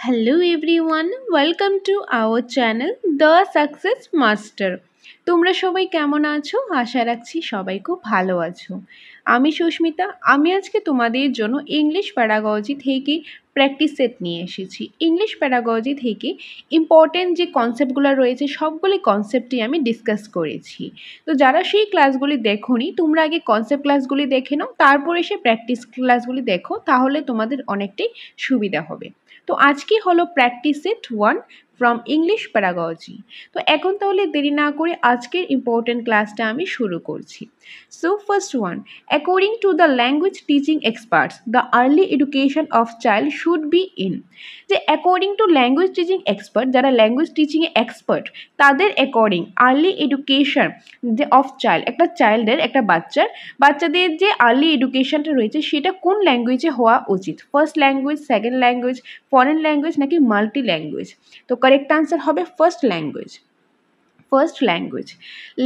Hello everyone, welcome to our channel The Success Master. তোমরা সবাই কেমন আছো? আশা রাখছি সবাই খুব ভালো আছো। আমি সুস্মিতা, আমি আজকে তোমাদের জন্য ইংলিশ প্যারাগজি থেকে প্র্যাকটিস সেট নিয়ে এসেছি। ইংলিশ প্যারাগজি থেকে ইম্পর্টেন্ট যে কনসেপ্টগুলো রয়েছে সবগুলি কনসেপ্টই আমি ডিসকাস করেছি। তো যারা সেই ক্লাসগুলি দেখোনি তোমরা আগে কনসেপ্ট ক্লাসগুলি দেখে নাও, তারপর এসে প্র্যাকটিস ক্লাসগুলি দেখো, তাহলে তোমাদের অনেকটাই সুবিধা হবে। তো আজকে হলো প্র্যাকটিস সেট 1 ফ্রম ইংলিশ প্যারাগজি। তো এখন তাহলে দেরি না করে আজকের ইম্পর্টেন্ট ক্লাসটা আমি শুরু করছি। So first one, according to the language teaching experts the early education of child should be in. যে according to language teaching expert, যারা ল্যাঙ্গুয়েজ টিচিংয়ে এক্সপার্ট, তাদের অ্যাকর্ডিং আর্লি এডুকেশন যে অফ চাইল্ড, একটা চাইল্ডের, একটা বাচ্চাদের যে আর্লি এডুকেশনটা রয়েছে সেটা কোন ল্যাঙ্গুয়েজে হওয়া উচিত? First language, second language, foreign language নাকি মাল্টি ল্যাঙ্গুয়েজ? তো কারেক্ট আনসার হবে ফার্স্ট ল্যাঙ্গুয়েজ।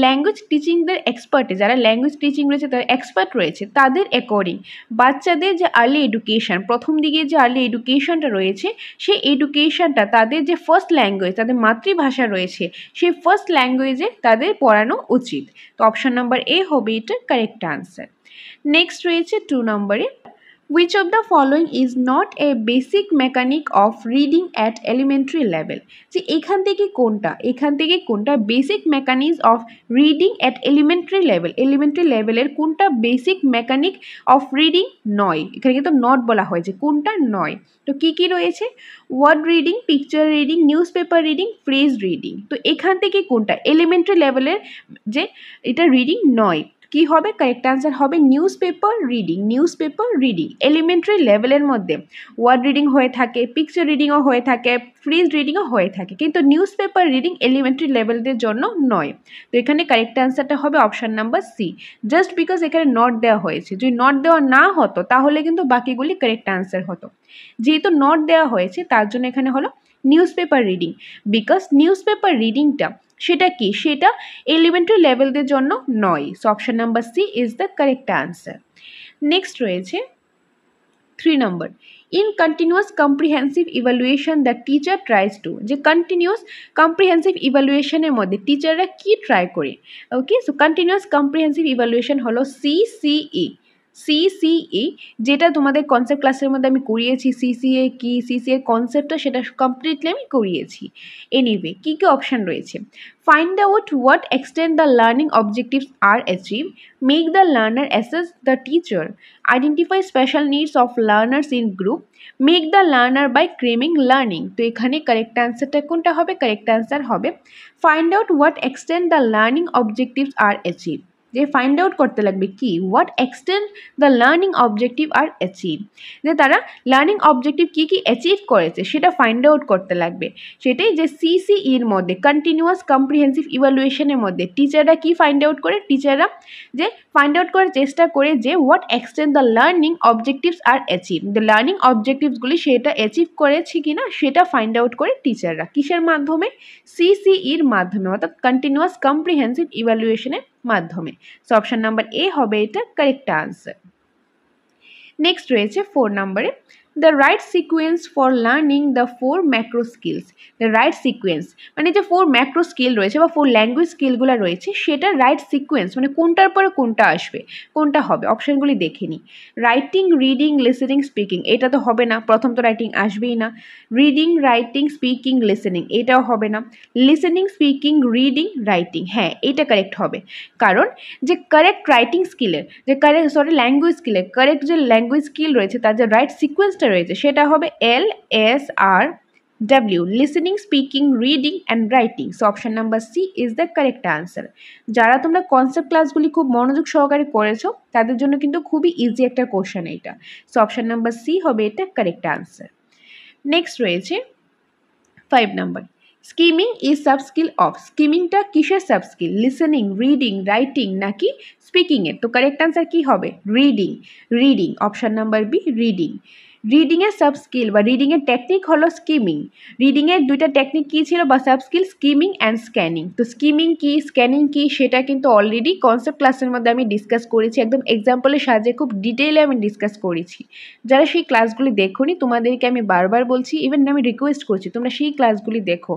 ল্যাঙ্গুয়েজ টিচিংদের এক্সপার্টে, যারা ল্যাঙ্গুয়েজ টিচিং রয়েছে তারা এক্সপার্ট রয়েছে, তাদের অ্যাকর্ডিং বাচ্চাদের যে আর্লি এডুকেশন, প্রথম দিকে যে আর্লি এডুকেশনটা রয়েছে সেই এডুকেশনটা তাদের যে ফার্স্ট ল্যাঙ্গুয়েজ, তাদের মাতৃভাষা রয়েছে, সেই ফার্স্ট ল্যাঙ্গুয়েজে তাদের পড়ানো উচিত। তো অপশন নাম্বার এ হবে এটা কারেক্ট আনসার। নেক্সট রয়েছে 2 নম্বরে, which of the following is not a basic mechanic of reading at elementary level? যে এখান থেকে কোনটা basic mechanics of reading at elementary লেভেলের কোনটা বেসিক মেকানিক অফ রিডিং নয়? এখানে কিন্তু নট বলা হয়েছে, কোনটা নয়। তো কি রয়েছে? Word reading, picture reading, news paper reading, phrase reading. তো এখান থেকে কোনটা এলিমেন্টারি লেভেলের যে এটা রিডিং নয়? কি হবে? কারেক্ট আনসার হবে নিউজ পেপার রিডিং। এলিমেন্টারি লেভেলের মধ্যে ওয়ার্ড রিডিং হয়ে থাকে, পিকচার রিডিংও হয়ে থাকে, ফ্রেজ রিডিংও হয়ে থাকে, কিন্তু নিউজ পেপার রিডিং এলিমেন্টারি লেভেলদের জন্য নয়। তো এখানে কারেক্ট আনসারটা হবে option number C. Just because এখানে নট দেওয়া হয়েছে, যদি নট দেওয়া না হতো তাহলে কিন্তু বাকিগুলি কারেক্ট আনসার হতো। যেহেতু নট দেওয়া হয়েছে তার জন্য এখানে হলো news paper reading, because news paper রিডিংটা সেটা কি? সেটা এলিমেন্টারি লেভেলদের জন্য নয়। So option number C is the correct answer. Next রয়েছে 3 নম্বর, in continuous comprehensive evaluation the teacher tries to. যে কন্টিনিউয়াস কম্প্রিহেন্সিভ ইভ্যালুয়েশনের মধ্যে টিচাররা কি ট্রাই করে? Okay, so continuous comprehensive evaluation হলো সিসিই, যেটা তোমাদের কনসেপ্ট ক্লাসের মধ্যে আমি করিয়েছি। সিসিএ কি, সিসিএ কনসেপ্টটা সেটা কমপ্লিটলি আমি করিয়েছি। এনিওয়ে কি অপশান রয়েছে? Find out what extent the learning objectives are achieve, make the learner assess the teacher, identify special needs of learners in group, make the learner by cramming learning. তো এখানে correct অ্যান্সারটা কোনটা হবে? Correct answer হবে find out what extent the learning objectives are achieve. যে find out করতে লাগবে কি? What extent the learning objective are achieve, যে তারা লার্নিং অবজেক্টিভ কী অ্যাচিভ করেছে সেটা ফাইন্ড আউট করতে লাগবে। সেটাই যে সিসিইর মধ্যে কন্টিনিউয়াস কম্প্রিহেন্সিভ ইভ্যালুয়েশনের মধ্যে টিচাররা কি ফাইন্ড আউট করে? টিচাররা যে ফাইন্ড আউট করার চেষ্টা করে যে what extent the learning objectives are achieve, the learning অবজেক্টিভসগুলি সেটা অ্যাচিভ করেছে কিনা সেটা ফাইন্ড আউট করে টিচাররা। কিসের মাধ্যমে? সিসিইর মাধ্যমে, অর্থাৎ কন্টিনিউয়াস কম্প্রিহেন্সিভ ইভ্যালুয়েশনের মাধ্যমে। সো অপশন নাম্বার এ হবে এটা কারেক্ট আনসার। নেক্সট রয়েছে 4 নম্বরে, the right sequence for learning the 4 macro skills. The right sequence মানে যে 4 ম্যাক্রো স্কিল রয়েছে বা 4 ল্যাঙ্গুয়েজ স্কিলগুলো রয়েছে সেটা রাইট সিকোয়েন্স মানে কোনটার পরে কোনটা আসবে, কোনটা হবে? অপশানগুলি দেখে নিই। Writing, reading, listening, speaking. এটা তো হবে না, প্রথম তো রাইটিং আসবেই না। রিডিং, রাইটিং, স্পিকিং, লিসেনিং, এটাও হবে না। লিসেনিং, স্পিকিং, রিডিং, রাইটিং, হ্যাঁ এটা কারেক্ট হবে। কারণ যে কারেক্ট রাইটিং স্কিলের, যে ল্যাঙ্গুয়েজ স্কিলের কারেক্ট যে ল্যাঙ্গুয়েজ স্কিল রয়েছে তার যে রাইট সিকোয়েন্সটা রয়েছে সেটা হবে LSRW, listening, speaking, reading and writing. So option number C is the correct answer. যারা তোমরা কনসেপ্ট ক্লাসগুলি খুব মনোযোগ সহকারে করেছো তাদের জন্য কিন্তু খুবই ইজি একটা কোশ্চেন এইটা। সো অপশন নাম্বার সি হবে এটা কারেক্ট আনসার। নেক্সট রয়েছে 5 নাম্বার, স্কিমিং ইজ সাবস্কিল অফ। স্কিমিংটা কিসের সাবস্কিল? লিসেনিং, রিডিং, রাইটিং নাকি স্পিকিংয়ের? তো কারেক্ট আনসার কি হবে? Reading. Option number B reading. রিডিংয়ের সাব স্কিল বা রিডিংয়ের টেকনিক হলো স্কিমিং। রিডিংয়ের দুইটা টেকনিক কী ছিল বা sub skill, skimming and scanning. তো স্কিমিং কী, স্ক্যানিং কী, সেটা কিন্তু অলরেডি কনসেপ্ট ক্লাসের মধ্যে আমি ডিসকাস করেছি, একদম এক্সাম্পলের সাহায্যে খুব ডিটেইলে আমি ডিসকাস করেছি। যারা সেই ক্লাসগুলি দেখোনি তোমাদেরকে আমি বারবার বলছি, ইভেন আমি রিকোয়েস্ট করছি তোমরা সেই ক্লাসগুলি দেখো,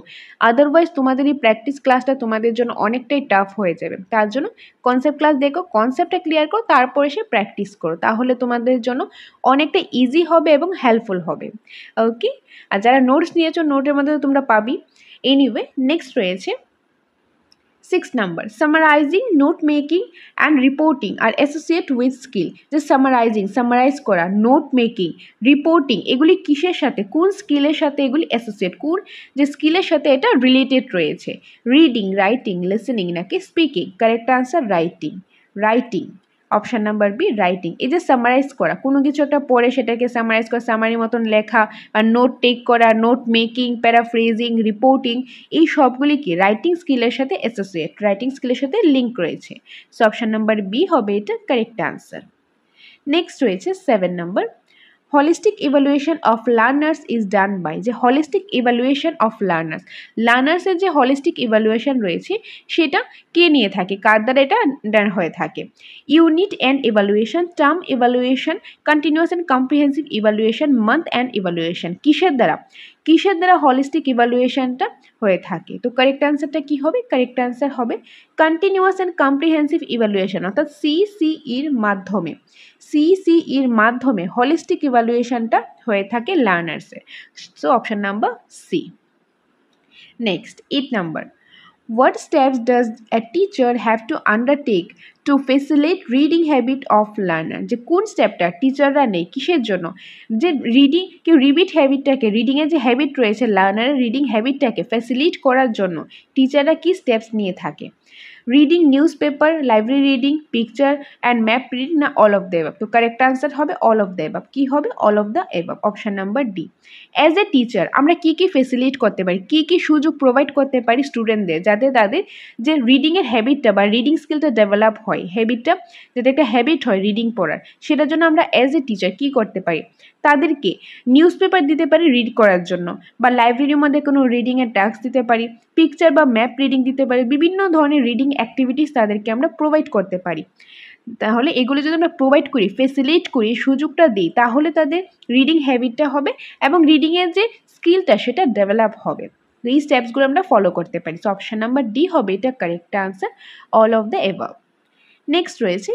আদারওয়াইজ তোমাদের এই প্র্যাকটিস ক্লাসটা তোমাদের জন্য অনেকটাই টাফ হয়ে যাবে। তার জন্য কনসেপ্ট ক্লাস দেখো, কনসেপ্টটা ক্লিয়ার করো, তারপরে সে প্র্যাকটিস করো, তাহলে তোমাদের জন্য অনেকটা ইজি হবে এবং হেল্পফুল হবে। ওকে, আর যারা নোটস নিয়েছো নোটের মধ্যে তোমরা পাবি। এনিওয়ে, নেক্সট রয়েছে 6 number, summarising, note making and reporting are associate with skill. যে সামারাইজিং, সামারাইজ করা, নোট মেকিং, রিপোর্টিং, এগুলি কিসের সাথে, কোন স্কিলের সাথে এগুলি অ্যাসোসিয়েট, কোন যে স্কিলের সাথে এটা রিলেটেড রয়েছে? রিডিং, রাইটিং, লিসেনিং নাকি speaking? Correct answer writing. Writing, option number B, writing. এই যে সামারাইজ করা, কোনো কিছু একটা পড়ে সেটাকে সামারাইজ করা, সামারি মতন লেখা বা নোট টেক করা, নোট মেকিং, প্যারাফ্রেজিং, রিপোর্টিং, এই সবগুলি কি রাইটিং স্কিলের সাথে অ্যাসোসিয়েট, রাইটিং স্কিলের সাথে লিঙ্ক রয়েছে। সো অপশান নাম্বার বি হবে এটা কারেক্ট আনসার। নেক্সট রয়েছে 7 number, holistic evaluation of learners is done by। যে holistic evaluation of learners, লার্নার্সের যে holistic evaluation রয়েছে সেটা কে নিয়ে থাকে, কার দ্বারা এটা ডান হয়ে থাকে? Unit and evaluation, term evaluation, continuous and comprehensive evaluation, month and evaluation, কিসের দ্বারা, কিসের দ্বারা holistic evaluationটা হয়ে থাকে? তো কারেক্ট আনসারটা কি হবে? কারেক্ট আনসার হবে কন্টিনিউয়াস অ্যান্ড কম্প্রিহেন্সিভ evaluation, অর্থাৎ সিসিইর মাধ্যমে, সিসিইর মাধ্যমে holistic evaluationটা হয়ে থাকে লার্নার্সের। So option number C. Next 8 number, what steps does a teacher have to undertake to facilitate reading habit of learner? যে কোন স্টেপটা টিচাররা নেই কিসের জন্য, যে রিডিং কেউ রিপিট হ্যাবিটটাকে, রিডিংয়ের যে হ্যাবিট রয়েছে লার্নারের রিডিং হ্যাবিটটাকে ফ্যাসিলিটেট করার জন্য টিচাররা কি স্টেপস নিয়ে থাকে? Reading news paper, library reading, picture and map reading, না অল অফ দ্য এবাব? তো কারেক্ট আনসার হবে অল অফ দ্য এবাব। কী হবে? All of the এবাব, option number D. As a teacher আমরা কী কী ফেসিলিটেট করতে পারি, কী কী সুযোগ প্রোভাইড করতে পারি স্টুডেন্টদের, যাতে তাদের যে রিডিংয়ের হ্যাবিটটা বা রিডিং স্কিলটা ডেভেলপ হয়, হ্যাবিটটা যাতে একটা হ্যাবিট হয় রিডিং পড়ার, সেটার জন্য আমরা অ্যাজ এ টিচার কী করতে পারি? তাদেরকে নিউজ পেপার দিতে পারি রিড করার জন্য, বা লাইব্রেরির মধ্যে কোনো রিডিংয়ের টাস্ক দিতে পারি, পিকচার বা ম্যাপ রিডিং দিতে পারি, বিভিন্ন ধরনের রিডিং অ্যাক্টিভিটিস তাদেরকে আমরা প্রোভাইড করতে পারি। তাহলে এগুলো যদি আমরা প্রোভাইড করি, ফেসিলিটেট করি, সুযোগটা দিই, তাহলে তাদের রিডিং হ্যাবিটটা হবে এবং রিডিংয়ের যে স্কিলটা সেটা ডেভেলপ হবে। এই স্টেপসগুলো আমরা ফলো করতে পারি। সো অপশান নাম্বার ডি হবে এটা correct answer, all of the above. Next রয়েছে,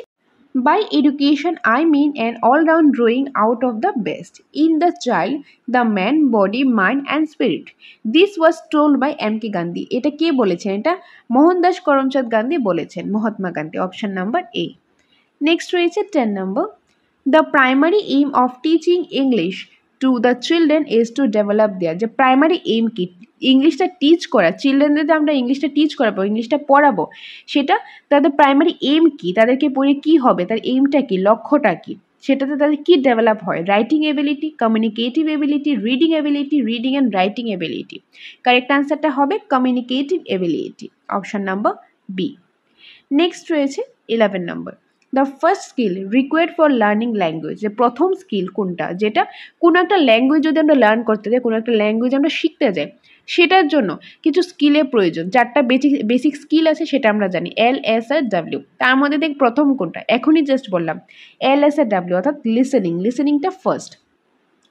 by education I mean an all-round drawing out of the best in the child, the man, body, mind and spirit. This was told by M.K. Gandhi. এটা কে বলেছেন? এটা মোহনদাস করমচাঁদ গান্ধী বলেছেন, Mahatma Gandhi. Option number A. Next রয়েছে 10 নম্বর, the primary aim of teaching English to the children is to develop their। যে primary aim কি, ইংলিশটা teach করা, চিলড্রেনদের যে আমরা ইংলিশটা টিচ করাবো, ইংলিশটা পড়াবো, সেটা তাদের প্রাইমারি এইম কি, তাদেরকে পড়ে কি হবে, তার এইমটা কি, লক্ষ্যটা কি, সেটাতে তাদের কি ডেভেলপ হয়? Writing ability, communicative ability, reading ability, reading and writing ability. Correct আনসারটা হবে communicative ability, option number B. Next রয়েছে 11 number, the first skill required for learning language. যে প্রথম স্কিল কোনটা, যেটা কোনো একটা ল্যাঙ্গুয়েজ যদি আমরা লার্ন করতে যাই, কোনো একটা ল্যাঙ্গুয়েজ আমরা শিখতে যাই, সেটার জন্য কিছু স্কিলের প্রয়োজন। 4টা বেসিক স্কিল আছে সেটা আমরা জানি, এল, এস আর ডাব্লিউ। তার মধ্যে দেখ প্রথম কোনটা, এখনই জাস্ট বললাম এল, এস আর ডাব্লিউ, অর্থাৎ লিসেনিং। লিসেনিংটা first,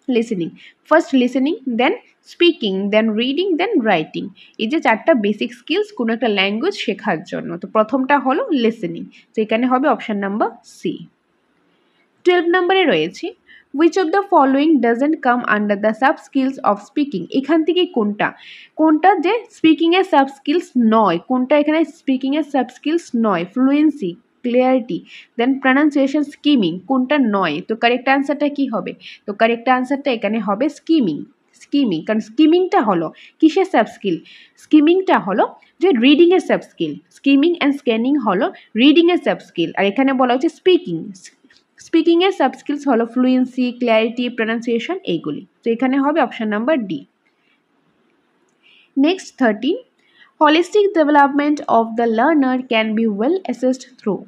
listening first, listening then speaking then reading then writing. এই যে 4টা বেসিক স্কিলস কোনো একটা ল্যাঙ্গুয়েজ শেখার জন্য। তো প্রথমটা হলো লিসেনিং, তো এখানে হবে অপশান নাম্বার সি। 12 নম্বরে রয়েছে, which of the following doesn't come under the sub skills of speaking। এখান থেকে কোনটা, কোনটা যে স্পিকিংয়ের সাব স্কিলস নয়, কোনটা এখানে স্পিকিংয়ের সাব স্কিলস নয়? ফ্লুয়েন্সি, ক্লিয়ারিটি, দেন প্রনাউন্সিয়েশন, স্কিমিং, কোনটা নয়? তো কারেক্ট আনসারটা কি হবে? তো কারেক্ট আনসারটা এখানে হবে স্কিমিং। স্কিমিং, কারণ স্কিমিংটা হলো কিসের সাব স্কিল? স্কিমিংটা হলো যে রিডিংয়ের sub skill, skimming and scanning হলো রিডিংয়ের সাব স্কিল, আর এখানে বলা হচ্ছে স্পিকিং, স্পিকিংয়ের সাব স্কিলস হলো ফ্লুয়েন্সি, ক্ল্যারিটি, প্রনাউন্সিয়েশন, এইগুলি। তো এখানে হবে option number D. Next 13, holistic development of the learner can be well assessed through।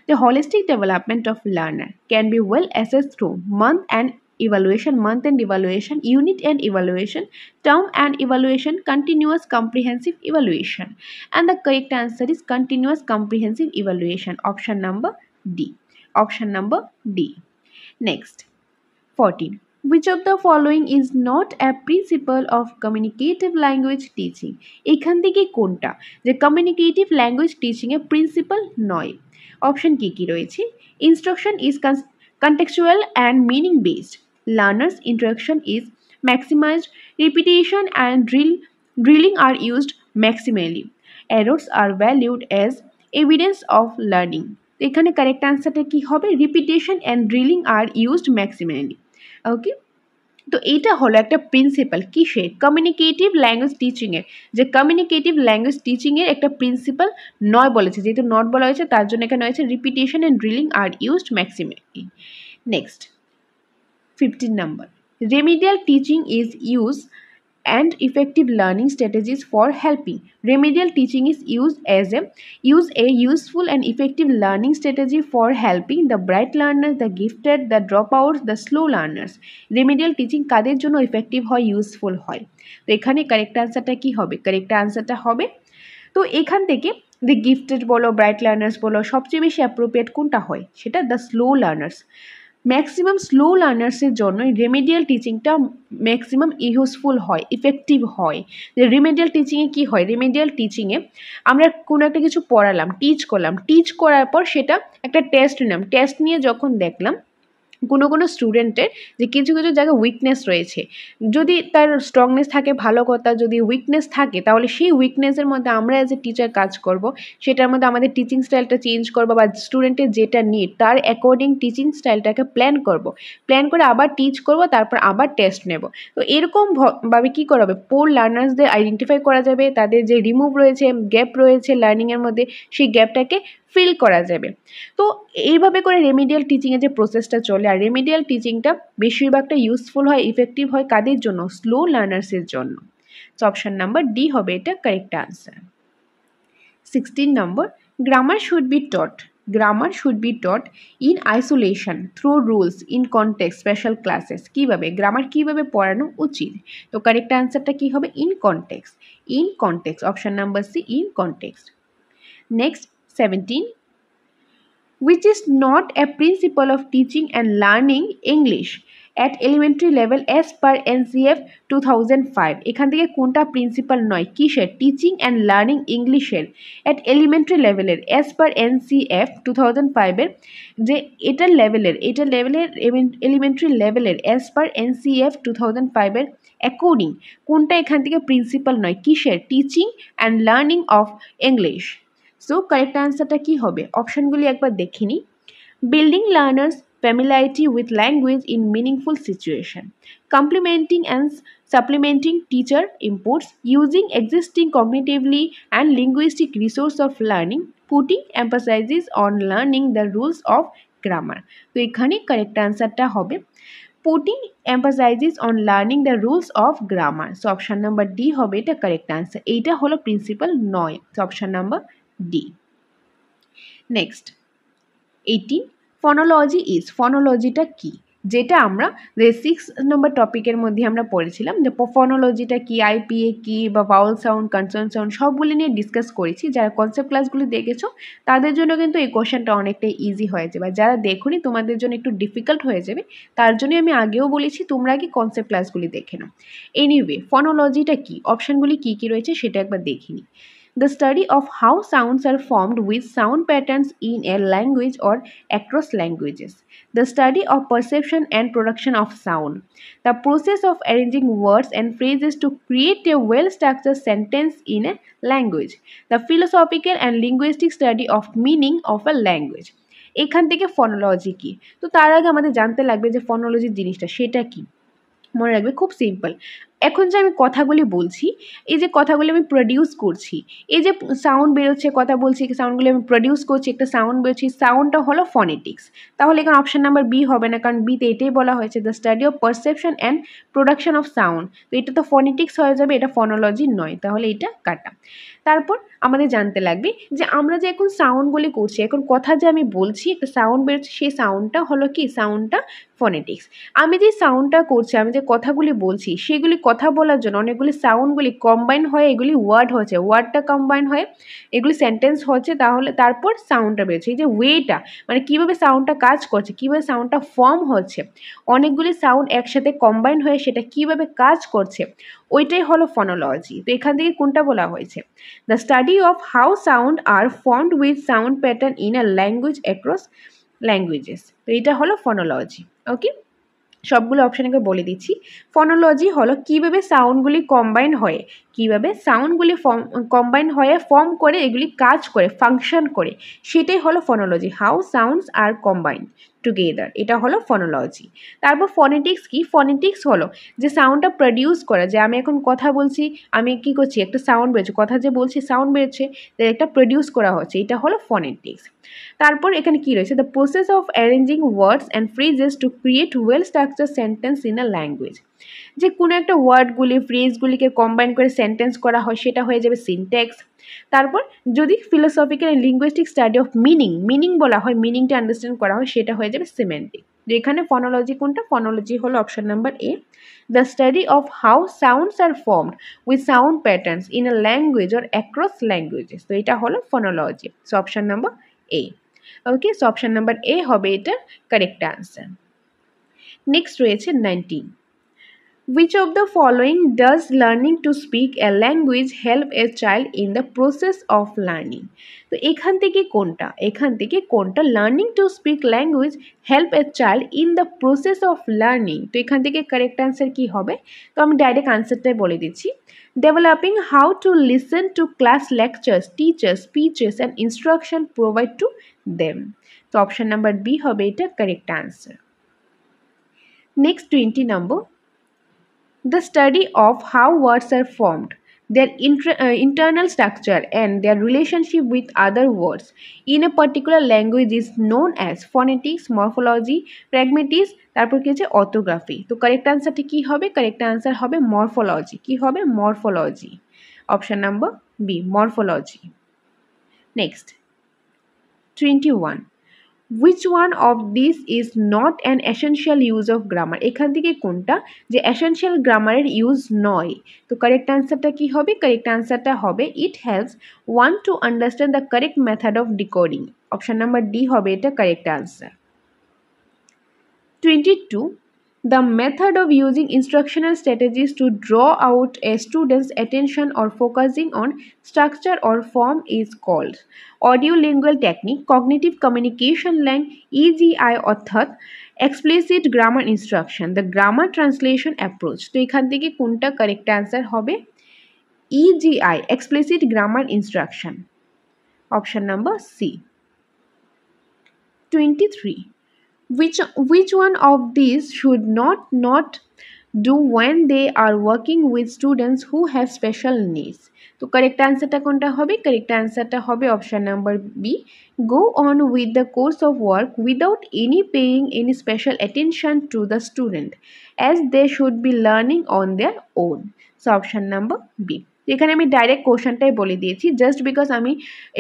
The holistic development of learner can be well assessed through month and evaluation, month end evaluation, unit end evaluation, term and evaluation, continuous comprehensive evaluation. And the correct answer is continuous comprehensive evaluation. Option number D. Option number D. Next, 14. Which of the following is not a principle of communicative language teaching? এখান থেকে কোনটা যে communicative language teaching এর principal নয়? Option কি রয়েছে? Instruction is contextual and meaning based, learners interaction is maximized, repetition and drilling are used maximally, errors are valued as evidence of learning. এখানে correct আনসারটা কি হবে? Repetition and drilling are used maximally. Okay, তো এইটা হলো একটা principle কিসের? Communicative language টিচিংয়ের। যে কমিউনিকেটিভ ল্যাঙ্গুয়েজ টিচিংয়ের একটা প্রিন্সিপাল নয় বলেছে, যেহেতু নট বলা হয়েছে তার জন্য এখানে হয়েছে repetition and drilling are used maximally. Next, 15 number. Remedial teaching is use and effective learning strategies for helping. Remedial teaching is used as a useful and effective learning strategy for helping the bright learners, the gifted, the dropouts, the slow learners. Remedial teaching কাদের জন্য effective হয়, useful হয়? তো এখানে correct আনসারটা কি হবে? Correct আনসারটা হবে, তো এখান থেকে দ্য গিফটেড বলো, ব্রাইট লার্নার্স বলো, সবচেয়ে বেশি অ্যাপ্রোপ্রিয়েট কোনটা হয়? সেটা the slow learners. Maximum slow লার্নার্সের জন্য রেমেডিয়াল টিচিংটা ম্যাক্সিমাম ইউজফুল হয়, ইফেক্টিভ হয়। যে রিমেডিয়াল টিচিংয়ে কী হয়? রিমেডিয়াল টিচিংয়ে আমরা কোনো একটা কিছু পড়ালাম, টিচ করলাম, টিচ করার পর সেটা একটা টেস্ট নিলাম, টেস্ট নিয়ে যখন দেখলাম কোনো স্টুডেন্টের যে কিছু জায়গায় উইকনেস রয়েছে, যদি তার স্ট্রংনেস থাকে ভালো কথা, যদি উইকনেস থাকে তাহলে সেই উইকনেসের মধ্যে আমরা অ্যাজ এ টিচার কাজ করব, সেটার মধ্যে আমাদের টিচিং স্টাইলটা চেঞ্জ করবো বা স্টুডেন্টের যেটা নিড তার অ্যাকর্ডিং টিচিং স্টাইলটাকে প্ল্যান করে আবার টিচ করব, তারপর আবার টেস্ট নেব। তো এরকমভাবে কী করা হবে? পোর লার্নার্সদের আইডেন্টিফাই করা যাবে, তাদের যে রিমুভ রয়েছে, গ্যাপ রয়েছে লার্নিংয়ের মধ্যে, সেই গ্যাপটাকে ফিল করা যাবে। তো এইভাবে করে রেমিডিয়াল টিচিংয়ের যে প্রসেসটা চলে, আর রেমিডিয়াল টিচিংটা বেশিরভাগটা ইউজফুল হয়, ইফেক্টিভ হয় কাদের জন্য? স্লো লার্নার্সের জন্য। তো অপশন নাম্বার ডি হবে এটা correct answer. 16 number, grammar should be taught. Grammar should be taught in isolation through rules in context special classes. কীভাবে গ্রামার কীভাবে পড়ানো উচিত? তো কারেক্ট আনসারটা কী হবে? In context. In context, option number C, in context. Next, 17. Which is not a principle of teaching and learning English at elementary level as per NCF 2005? এখান থেকে কোনটা প্রিন্সিপাল নয়? কিসের? টিচিং অ্যান্ড লার্নিং ইংলিশের at elementary লেভেলের as per NCF 2005-এর যে এটার লেভেলের এলিমেন্টারি লেভেলের অ্যাজ পার NCF 2005-এর অ্যাকর্ডিং কোনটা এখান থেকে প্রিন্সিপাল নয়? কিসের? Teaching and learning of English. So correct আনসারটা কী হবে? অপশানগুলি একবার দেখে নিই। Building learners familiarity with language in meaningful situation, complementing and supplementing teacher inputs, using existing cognitively and linguistic resource of learning, putting emphasis on learning the rules of grammar. তো এখানে correct আনসারটা হবে putting emphasis on learning the rules of grammar. So option number D হবে এটা correct answer. এইটা হলো principle নয়। তো option number D. Next, 18. Phonology is. ফনোলজিটা কি? যেটা আমরা যে 6 নম্বর টপিকের মধ্যে আমরা পড়েছিলাম যে ফনোলজিটা কি, আইপিএ কি, বা ভাওয়েল সাউন্ড, কনসোনেন্ট সাউন্ড সবগুলি নিয়ে ডিসকাস করেছি। যারা কনসেপ্ট ক্লাসগুলি দেখেছো তাদের জন্য কিন্তু এই কোশ্চেনটা অনেকটাই ইজি হয়ে যাবে, যারা দেখোনি তোমাদের জন্য একটু ডিফিকাল্ট হয়ে যাবে, তার জন্য আমি আগেও বলেছি তোমরা আগে কনসেপ্ট ক্লাসগুলি দেখে নাও। এনিওয়ে, ফনোলজিটা কি, অপশানগুলি কী কী রয়েছে সেটা একবার দেখিনি। The study of how sounds are formed with sound patterns in a language or across languages. The study of perception and production of sound. The process of arranging words and phrases to create a well-structured sentence in a language. The philosophical and linguistic study of meaning of a language. এখান থেকে phonology কি? তো তার আগে আমাদের জানতে লাগবে যে ফনোলজি জিনিসটা সেটা কি। মনে রাখবে খুব সিম্পল, এখন যে আমি কথাগুলি বলছি, এই যে কথাগুলি আমি প্রডিউস করছি, এই যে সাউন্ড বেরোচ্ছে, কথা বলছি, সাউন্ডগুলি আমি প্রডিউস করছি, একটা সাউন্ড বেরোচ্ছে, সাউন্ডটা হলো ফনেটিক্স। তাহলে এখানে অপশন নাম্বার বি হবে না, কারণ বিতে এটাই বলা হয়েছে the study of perception and production of sound. তো এটা তো ফনেটিক্স হয়ে যাবে, এটা ফনোলজি নয়, তাহলে এটা কাটা। তারপর আমাদের জানতে লাগবে যে আমরা যে এখন সাউন্ডগুলি করছি, এখন কথা যে আমি বলছি, একটা সাউন্ড বেরোচ্ছে, সেই সাউন্ডটা হলো কি, সাউন্ডটা ফনেটিক্স। আমি যে সাউন্ডটা করছি, আমি যে কথাগুলি বলছি, সেগুলি কথা বলার জন্য অনেকগুলি সাউন্ডগুলি কম্বাইন হয়ে এগুলি ওয়ার্ড হচ্ছে, ওয়ার্ডটা কম্বাইন হয়ে এগুলি সেন্টেন্স হচ্ছে, তাহলে তারপর সাউন্ডটা বেরোচ্ছে। এই যে ওয়েটা, মানে কীভাবে সাউন্ডটা কাজ করছে, কীভাবে সাউন্ডটা ফর্ম হচ্ছে, অনেকগুলি সাউন্ড একসাথে কম্বাইন হয়ে সেটা কীভাবে কাজ করছে, ওইটাই হলো ফনোলজি। তো এখান থেকে কোনটা বলা হয়েছে, the study of how sound are formed with sound pattern in a language across languages. তো এটা হলো ফনোলজি। ওকে, সবগুলো অপশানকে বলে দিচ্ছি। ফনোলজি হলো কীভাবে সাউন্ডগুলি কম্বাইন হয়ে, কীভাবে সাউন্ডগুলি কম্বাইন হয়ে ফর্ম করে এগুলি কাজ করে, ফাংশন করে, সেটাই হলো phonology. How sounds are combine together, এটা হলো ফনোলজি। তারপর ফনেটিক্স কি, ফনেটিক্স হলো যে সাউন্ডটা প্রডিউস করা, যে আমি এখন কথা বলছি, আমি কি করছি, একটা সাউন্ড বেরোচ্ছে, কথা যে বলছি সাউন্ড বেরোচ্ছে, একটা প্রডিউস করা হচ্ছে, এটা হলো ফনেটিক্স। তারপর এখানে কি রয়েছে, the process of arranging words and phrases to create well structure sentence in a language. যে কোনো একটা ওয়ার্ডগুলি, ফ্রেজগুলিকে কম্বাইন করে সেন্টেন্স করা হয়, সেটা হয়ে যাবে সিনট্যাক্স। তারপর যদি philosophical and linguistic study of meaning বলা হয়, মিনিংটা আন্ডারস্ট্যান্ড করা হয়, সেটা হয়ে যাবে সিমেন্টিক। এখানে ফনোলজি কোনটা, ফনোলজি হলো option number A, the study of how sounds are formed with sound patterns in a language or across languages. তো এটা হলো ফনোলজি, সো অপশন নাম্বার এ। ওকে, সো অপশন নাম্বার এ হবে এটা কারেক্ট আনসার। নেক্সট রয়েছে 19, which of the following does learning to speak a language help a child in the process of learning? তো এখান থেকে কোনটা learning to speak language help a child in the process of learning. তো এখান থেকে correct answer কি হবে, তো আমি ডাইরেক্ট আনসারটাই বলে দিচ্ছি, developing how to listen to class lectures, teachers, speeches and instruction provide to them. তো অপশন নাম্বার বি হবে এটা correct answer. Next 20 number, the study of how words are formed, their internal structure and their relationship with other words in a particular language is known as phonetics, morphology, pragmatics, তারপর কি হচ্ছে orthography. তো correct আনসারটি কি হবে, correct answer হবে morphology. কি হবে, morphology, option number B, morphology. Next 21, which one of these is not an essential use of grammar? এখান থেকে কোনটা যে essential গ্রামারের ইউজ নয়। তো কারেক্ট আনসারটা কি হবে, কারেক্ট আনসারটা হবে it helps one to understand the correct method of decoding। Option number D হবে এটা correct answer. 22, the method of using instructional strategies to draw out a student's attention or focusing on structure or form is called audio-lingual technique, cognitive communication language, EGI অর্থাৎ explicit grammar instruction, the grammar translation approach। তো এখান থেকে কোনটা correct answer হবে, EGI explicit grammar instruction, option number C. 23, which one of these should not do when they are working with students who have special needs? তো correct আনসারটা কোনটা হবে, correct আনসারটা হবে option number B, go on with the course of work without any paying any special attention to the student as they should be learning on their own। So option number B. এখানে আমি direct কোশ্চেনটাই বলে দিয়েছি, just because আমি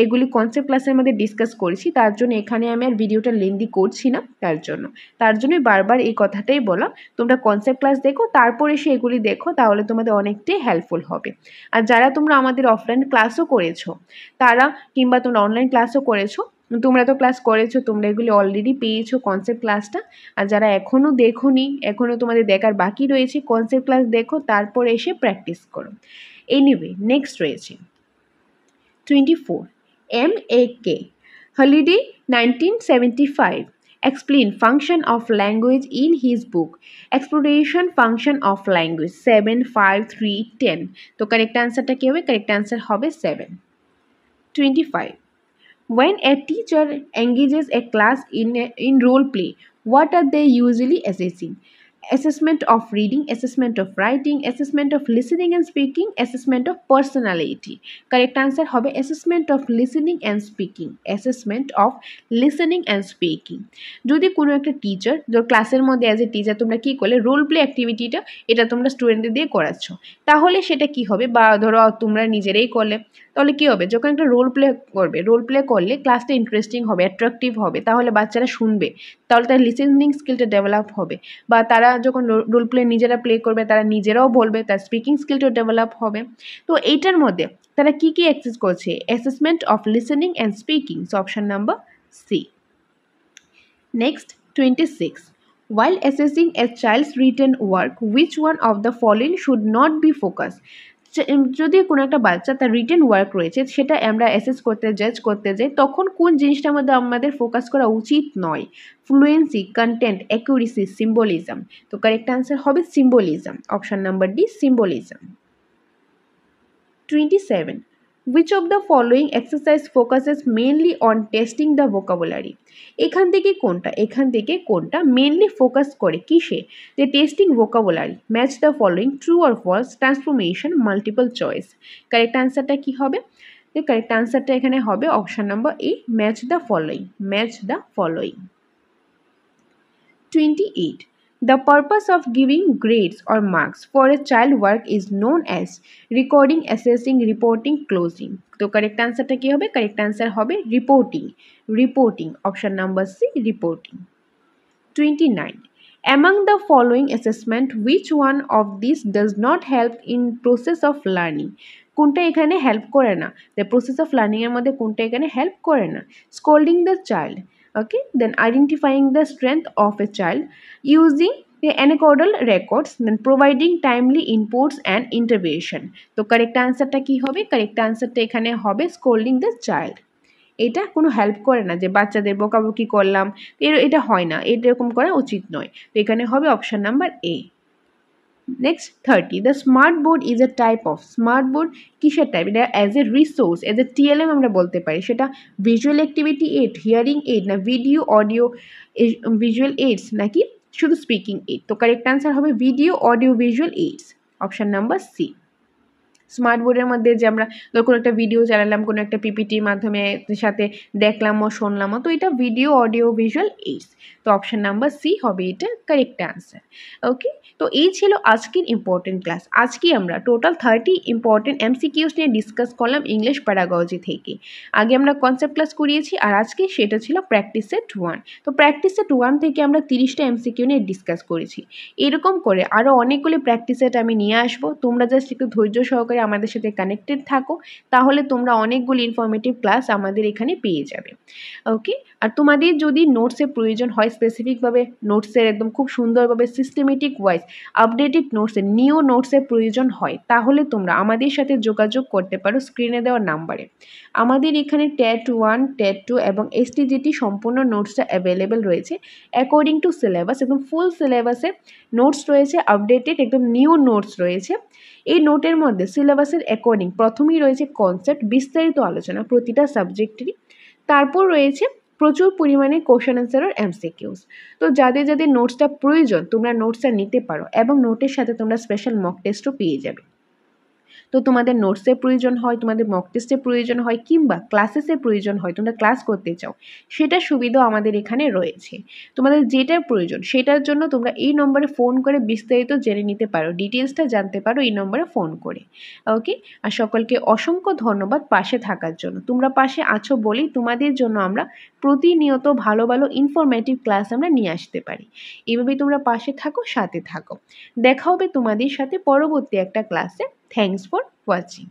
এগুলি concept ক্লাসের মধ্যে discuss করেছি, তার জন্য এখানে আমি আর ভিডিওটা লেন্দি করছি না, তার জন্যই বারবার এই কথাটাই বলা, তোমরা কনসেপ্ট ক্লাস দেখো, তারপর এসে এগুলি দেখো, তাহলে তোমাদের অনেকটাই হেল্পফুল হবে। আর যারা তোমরা আমাদের অফলাইন ক্লাসও করেছো, তারা কিংবা তোমরা অনলাইন ক্লাসও করেছো, তোমরা তো ক্লাস করেছো, তোমরা এগুলি অলরেডি পেয়েছো কনসেপ্ট ক্লাসটা। আর যারা এখনও দেখোনি, এখনও তোমাদের দেখার বাকি রয়েছে, কনসেপ্ট ক্লাস দেখো, তারপর এসে প্র্যাকটিস করো। এনিওয়ে, নেক্সট রয়েছে 24, MAK Holiday 1975 explain function of language in his book Exploration Function of Language 7, 5, 3, 10। তো কারেক্ট আনসারটা কি হবে, কারেক্ট আনসার হবে 7। 25, when a teacher engages a class in role play, what are they usually assessing? assessment of reading, assessment of writing, assessment of listening and speaking, assessment of personality. Correct answer hobe assessment of listening and speaking, assessment of listening and speaking. যদি কোনো একটা teacher ক্লাসের মধ্যে as a teacher তোমরা কি করলে role play অ্যাক্টিভিটিটা এটা তোমরা স্টুডেন্টদের দিয়ে করাচ্ছ, তাহলে সেটা কি হবে, বা ধরো তোমরা নিজেরাই করলে, তাহলে কি হবে, যখন একটা রোল প্লে করবে, রোল প্লে করলে ক্লাসটা ইন্টারেস্টিং হবে, অ্যাট্রাকটিভ হবে, তাহলে বাচ্চারা শুনবে, তাহলে তার লিসেনিং স্কিলটা ডেভেলপ হবে, বা তারা যখন রোল প্লে নিজেরা প্লে করবে তারা নিজেরাও বলবে, তার স্পিকিং স্কিলটাও ডেভেলপ হবে। তো এইটার মধ্যে তারা কি কি অ্যাক্সেস করছে, assessment of listening and speaking, so option number C. Next 26, while assessing a child's written work which one of the following should not be focused? যদি কোনো একটা বাচ্চা তার রিটেন ওয়ার্ক রয়েছে সেটা আমরা অ্যাসেস করতে জাজ করতে যাই, তখন কোন জিনিসটার মধ্যে আমাদের ফোকাস করা উচিত নয়, ফ্লুয়েন্সি, কন্টেন্ট, অ্যাকুরেসি, সিম্বলিজম। তো কারেক্ট আনসার হবে symbolism, option number D symbolism. 27, which of the following exercise focuses mainly on testing the vocabulary? এখান থেকে কোনটা মেইনলি ফোকাস করে কিসে, যে testing vocabulary, match the following, true or false, transformation, multiple choice. Correct আনসারটা কি হবে, কারেক্ট আনসারটা এখানে হবে option number A, match the following, match the following. 28, the purpose of giving grades or marks for a child work is known as recording, assessing, reporting, closing. তো correct আনসারটা কি হবে, কারেক্ট আনসার হবে reporting, reporting, option number C reporting. 29, among the following assessment which one of these does not help in process of learning? কোনটা এখানে help করে না, the process of learning এর মধ্যে কোনটা এখানে হেল্প করে না, scolding the child, okay, then identifying the strength of a child, using the anecdotal records, then providing timely inputs and intervention. তো কারেক্ট আনসারটা কি হবে, কারেক্ট আনসারটা এখানে হবে স্কোল্ডিং দ্য চাইল্ড। এটা কোনো হেল্প করে না যে বাচ্চাদের বকাবকি করলাম, এটা হয় না, এরকম করা উচিত নয়, তো এখানে হবে option number A. Next 30, the smart board is a type of, smart board কিসের টাইপ, এটা as a resource, as a TLM আমরা বলতে পারি, সেটা visual activity aid, hearing aid, না ভিডিও অডিও ভিজুয়াল এইডস, নাকি শুধু স্পিকিং এইড। তো কারেক্ট আনসার হবে video audio visual aids, option number C. Smart বোর্ডের মধ্যে যে আমরা কোনো একটা ভিডিও চালালাম, কোনো একটা পিপিটির মাধ্যমে সাথে দেখলামও শুনলামও, তো এটা ভিডিও অডিও ভিজুয়াল এইডস, তো অপশন নাম্বার সি হবে এটা কারেক্ট আনসার। ওকে, তো এই ছিল আজকের ইম্পর্টেন্ট ক্লাস। আজকে আমরা টোটাল 30 ইম্পর্টেন্ট এমসিকিউস নিয়ে ডিসকাস করলাম ইংলিশ প্যারাগজি থেকে। আগে আমরা কনসেপ্ট ক্লাস করিয়েছি, আর আজকে সেটা ছিল প্র্যাকটিস সেট 1। তো প্র্যাকটিস সেট 1 থেকে আমরা 30টা এমসিকিউ নিয়ে ডিসকাস করেছি। এরকম করে আরও অনেকগুলি প্র্যাকটিস সেট আমি নিয়ে আসবো, তোমরা জাস্ট একটু ধৈর্য সহকারে আমাদের সাথে কানেক্টেড থাকো, তাহলে তোমরা অনেকগুলি ইনফরমেটিভ ক্লাস আমাদের এখানে পেয়ে যাবে। ওকে, আর তোমাদের যদি নোটসের প্রয়োজন হয়, স্পেসিফিকভাবে নোটসের একদম খুব সুন্দরভাবে সিস্টেমেটিক ওয়াইজ আপডেটেড নোটসের নিউ নোটসের প্রয়োজন হয়, তাহলে তোমরা আমাদের সাথে যোগাযোগ করতে পারো স্ক্রিনে দেওয়া নাম্বারে। আমাদের এখানে টেট 1, টেট 2 এবং এসটিজিটি সম্পূর্ণ নোটসটা অ্যাভেলেবেল রয়েছে অ্যাকর্ডিং টু সিলেবাস, একদম ফুল সিলেবাসের নোটস রয়েছে, আপডেটেড একদম নিউ নোটস রয়েছে। এই নোটের মধ্যে সিলেবাসের অ্যাকর্ডিং প্রথমেই রয়েছে কনসেপ্ট, বিস্তারিত আলোচনা প্রতিটা সাবজেক্টেরই, তারপর রয়েছে প্রচুর পরিমাণে কোশ্চেন অ্যান্সার আর এমসিকিউস। তো যাদের যাদের নোটসটা প্রয়োজন তোমরা নোটসটা নিতে পারো, এবং নোটের সাথে তোমরা স্পেশাল মক টেস্টও পেয়ে যাবে। তো তোমাদের নোটসের প্রয়োজন হয়, তোমাদের মক টেস্টের প্রয়োজন হয়, কিংবা ক্লাসেসের প্রয়োজন হয়, তোমরা ক্লাস করতে চাও, সেটার সুবিধাও আমাদের এখানে রয়েছে। তোমাদের যেটার প্রয়োজন সেটার জন্য তোমরা এই নম্বরে ফোন করে বিস্তারিত জেনে নিতে পারো, ডিটেলসটা জানতে পারো এই নম্বরে ফোন করে। ওকে, আর সকলকে অসংখ্য ধন্যবাদ পাশে থাকার জন্য। তোমরা পাশে আছো বলেই তোমাদের জন্য আমরা প্রতিনিয়ত ভালো ভালো ইনফরমেটিভ ক্লাস আমরা নিয়ে আসতে পারি। এইভাবেই তোমরা পাশে থাকো, সাথে থাকো। দেখা হবে তোমাদের সাথে পরবর্তী একটা ক্লাসে। Thanks for watching.